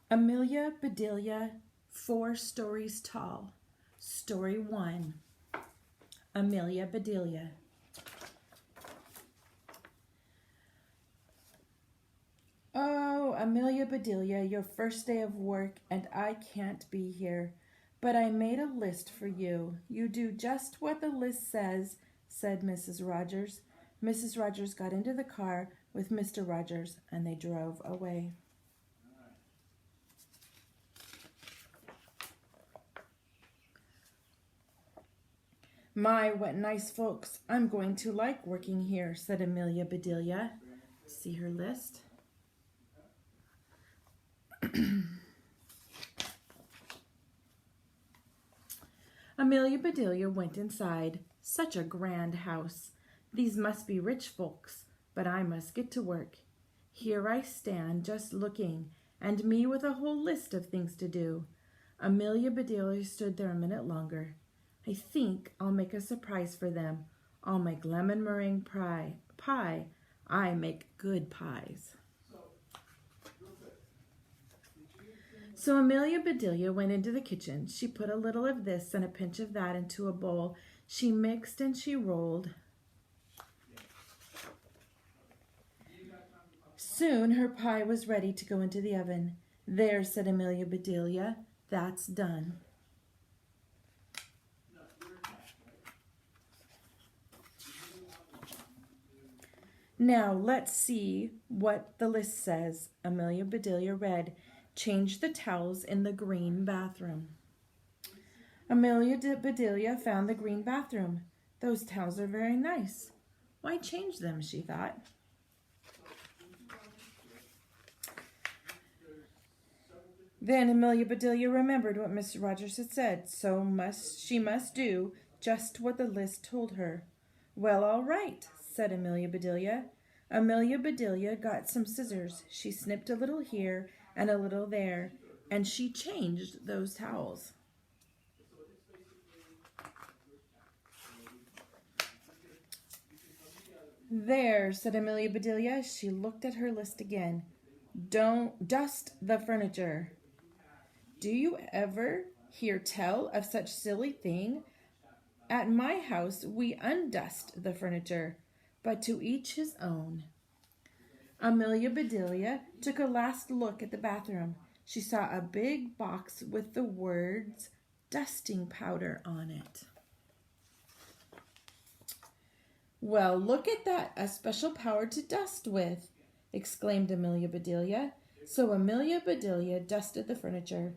Amelia Bedelia, 4 stories tall. Story 1. Amelia Bedelia. Oh, Amelia Bedelia, your first day of work, and I can't be here. But I made a list for you. You do just what the list says, said Mrs. Rogers. Mrs. Rogers got into the car with Mr. Rogers, and they drove away. My, what nice folks. I'm going to like working here, said Amelia Bedelia. See her list? Amelia Bedelia went inside. Such a grand house. These must be rich folks, but I must get to work. Here I stand just looking, and me with a whole list of things to do. Amelia Bedelia stood there a minute longer. I think I'll make a surprise for them. I'll make lemon meringue pie. I make good pies. So Amelia Bedelia went into the kitchen. She put a little of this and a pinch of that into a bowl. She mixed and she rolled. Soon her pie was ready to go into the oven. There, said Amelia Bedelia, that's done. Now let's see what the list says. Amelia Bedelia read, change the towels in the green bathroom. Amelia Bedelia found the green bathroom. Those towels are very nice. Why change them, she thought. Then Amelia Bedelia remembered what Mr. Rogers had said, so she must do just what the list told her. Well, all right, said Amelia Bedelia. Amelia Bedelia got some scissors. She snipped a little here and a little there, and she changed those towels. There, said Amelia Bedelia. She looked at her list again. Don't dust the furniture. Do you ever hear tell of such silly thing? At my house we undust the furniture, but to each his own. Amelia Bedelia took a last look at the bathroom. She saw a big box with the words dusting powder on it. Well, look at that, a special power to dust with, exclaimed Amelia Bedelia. So Amelia Bedelia dusted the furniture.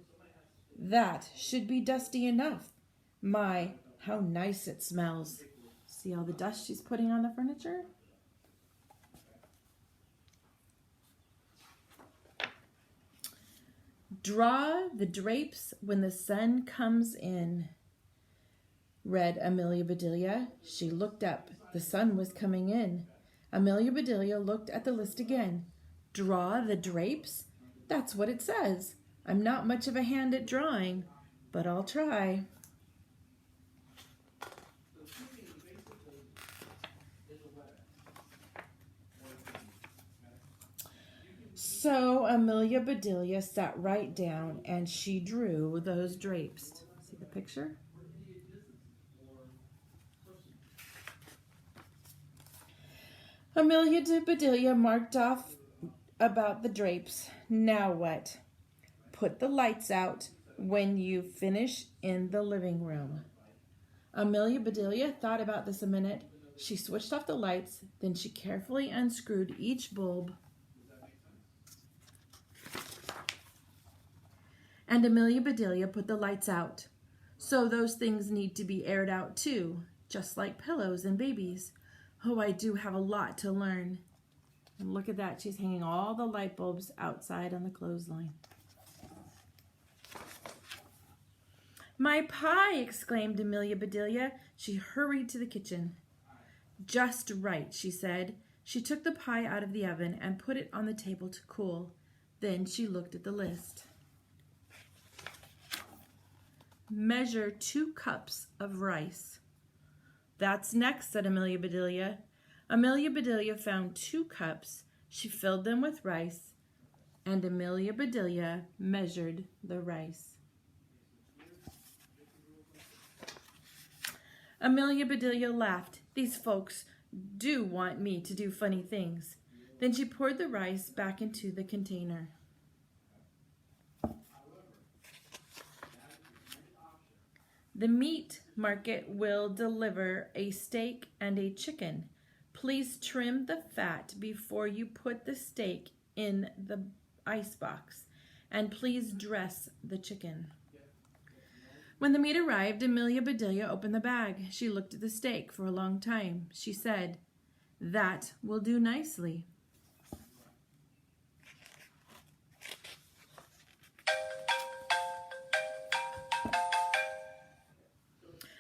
That should be dusty enough. My, how nice it smells. See all the dust she's putting on the furniture? Draw the drapes when the sun comes in, read Amelia Bedelia. She looked up. The sun was coming in. Amelia Bedelia looked at the list again. Draw the drapes? That's what it says. I'm not much of a hand at drawing, but I'll try. So Amelia Bedelia sat right down and she drew those drapes. See the picture? Amelia Bedelia marked off about the drapes. Now what? Put the lights out when you finish in the living room. Amelia Bedelia thought about this a minute. She switched off the lights, then she carefully unscrewed each bulb. And Amelia Bedelia put the lights out. So those things need to be aired out too, just like pillows and babies. Oh, I do have a lot to learn. And look at that, she's hanging all the light bulbs outside on the clothesline. My pie, exclaimed Amelia Bedelia. She hurried to the kitchen. Just right, she said. She took the pie out of the oven and put it on the table to cool. Then she looked at the list. Measure 2 cups of rice. That's next, said Amelia Bedelia. Amelia Bedelia found 2 cups. She filled them with rice. and Amelia Bedelia measured the rice. Amelia Bedelia laughed. These folks do want me to do funny things. Then she poured the rice back into the container. The meat market will deliver a steak and a chicken. Please trim the fat before you put the steak in the icebox, and please dress the chicken. When the meat arrived, Amelia Bedelia opened the bag. She looked at the steak for a long time. She said, "That will do nicely."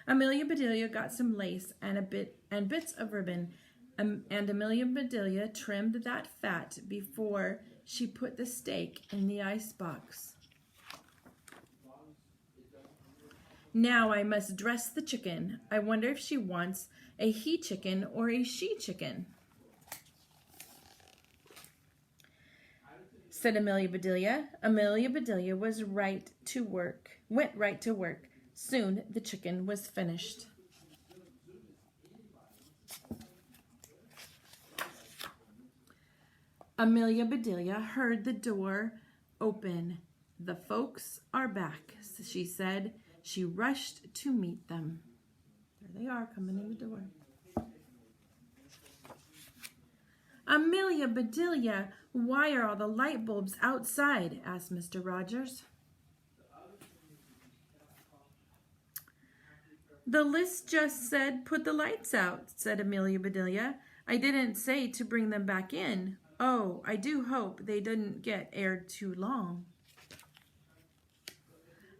Amelia Bedelia got some lace and bits of ribbon, and Amelia Bedelia trimmed that fat before she put the steak in the icebox. Now I must dress the chicken. I wonder if she wants a he chicken or a she chicken, said Amelia Bedelia. Amelia Bedelia went right to work. Soon the chicken was finished. Amelia Bedelia heard the door open. "The folks are back," she said. She rushed to meet them. There they are, coming in the door. "Amelia Bedelia, why are all the light bulbs outside?" asked Mr. Rogers. "The list just said put the lights out," said Amelia Bedelia. "I didn't say to bring them back in. Oh, I do hope they didn't get aired too long."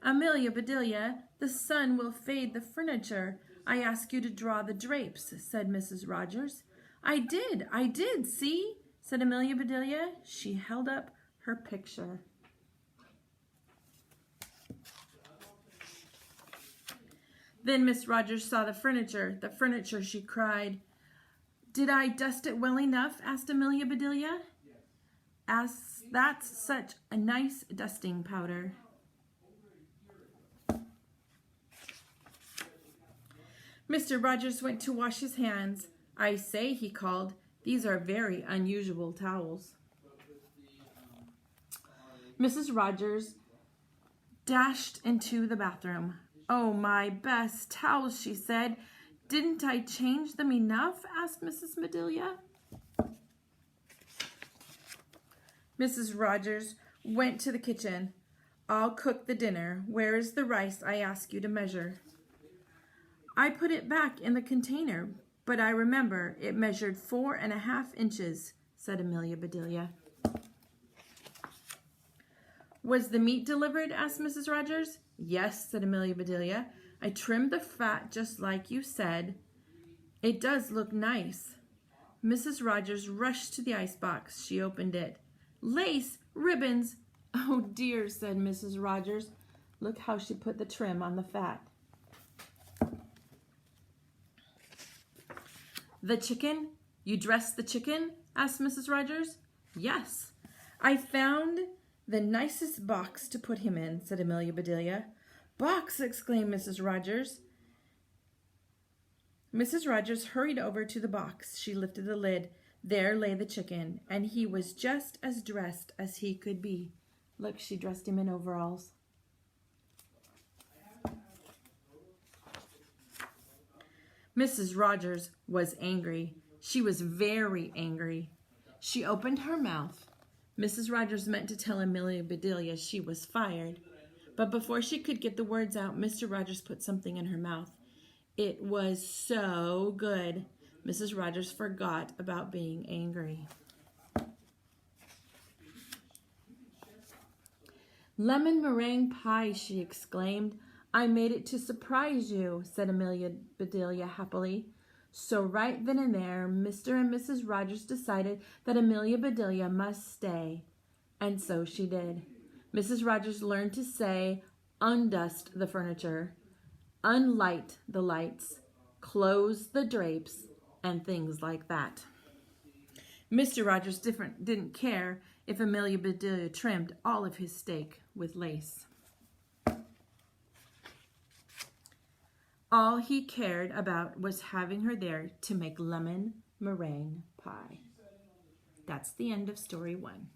"Amelia Bedelia, the sun will fade the furniture. I ask you to draw the drapes," said Mrs. Rogers. I did, see," said Amelia Bedelia. She held up her picture. Then Miss Rogers saw the furniture. "The furniture," she cried. "Did I dust it well enough?" asked Amelia Bedelia. "That's such a nice dusting powder." Mr. Rogers went to wash his hands. "I say," he called, "these are very unusual towels." Mrs. Rogers dashed into the bathroom. "Oh, my best towels," she said. "Didn't I change them enough?" asked Mrs. Bedelia. Mrs. Rogers went to the kitchen. "I'll cook the dinner. Where is the rice I asked you to measure?" "I put it back in the container, but I remember it measured 4.5 inches, said Amelia Bedelia. "Was the meat delivered?" asked Mrs. Rogers. "Yes," said Amelia Bedelia. "I trimmed the fat just like you said. It does look nice." Mrs. Rogers rushed to the icebox. She opened it. "Lace, ribbons." "Oh dear," said Mrs. Rogers. "Look how she put the trim on the fat." "The chicken? You dressed the chicken?" asked Mrs. Rogers. "Yes. I found the nicest box to put him in," said Amelia Bedelia. "Box!" exclaimed Mrs. Rogers. Mrs. Rogers hurried over to the box. She lifted the lid. There lay the chicken, and he was just as dressed as he could be. Look, she dressed him in overalls. Mrs. Rogers was angry. She was very angry. She opened her mouth. Mrs. Rogers meant to tell Amelia Bedelia she was fired, but before she could get the words out, Mr. Rogers put something in her mouth. It was so good. Mrs. Rogers forgot about being angry. "Lemon meringue pie," she exclaimed. "I made it to surprise you," said Amelia Bedelia happily. So right then and there, Mr. and Mrs. Rogers decided that Amelia Bedelia must stay. And so she did. Mrs. Rogers learned to say, "Undust the furniture, unlight the lights, close the drapes," and things like that. Mr. Rogers didn't care if Amelia Bedelia trimmed all of his steak with lace. All he cared about was having her there to make lemon meringue pie. That's the end of story 1.